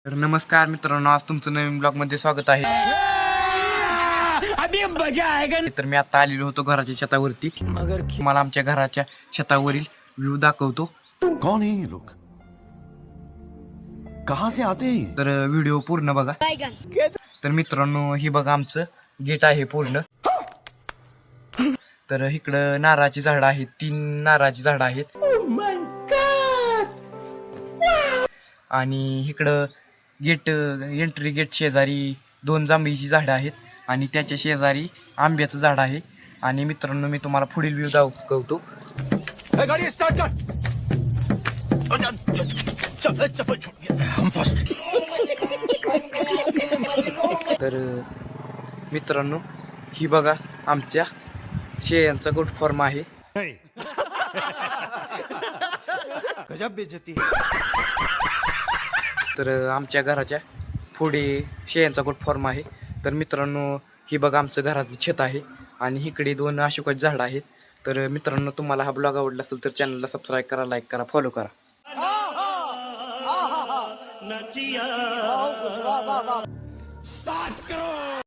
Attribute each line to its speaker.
Speaker 1: तर नमस्कार मित्रांनो, आज तुमचं नवीन ब्लॉग मध्ये स्वागत आहे. तर मी आता आलेलो होतो घराच्या छतावरती. मला आमच्या घराच्या छतावरील व्ह्यू दाखवतो.
Speaker 2: कौन है ये लोग? कहां से आते हैं?
Speaker 1: तर व्हिडिओ पूर्ण बघा. तर मित्रांनो, ही बघा आमचं गेट आहे पूर्ण. तर इकडं नारळाची झाडं आहेत, 3 नारळाची झाडं आहेत. आणि इकडं एंट्री गेट शेजारी 2 जांभळीची झाडं आहेत आणि त्याच्या शेजारी आंब्याचं झाड आहे. आणि मित्रांनो, मी तुम्हाला पुढील व्ह्यू दाखवतो.
Speaker 2: गाड़ी स्टार्ट कर. चप्पल छूट गया. हम फर्स्ट.
Speaker 1: तर मित्रांनो, ही बघा आमच्या शेळ्यांचा गोट फॉर्म आहे.
Speaker 2: गजब बेइज्जती.
Speaker 1: तर आमच्या घराच्या पुढे शेळ्यांचा गोट फॉर्म आहे. तर मित्रांनो, ही बघा आमचं घराचं छत आहे आणि इकडे 2 अशोकाची झाडं आहेत. तर मित्रांनो, तुम्हाला हा ब्लॉग आवडला असेल तर चॅनलला सबस्क्राईब करा, लाईक करा, फॉलो करा.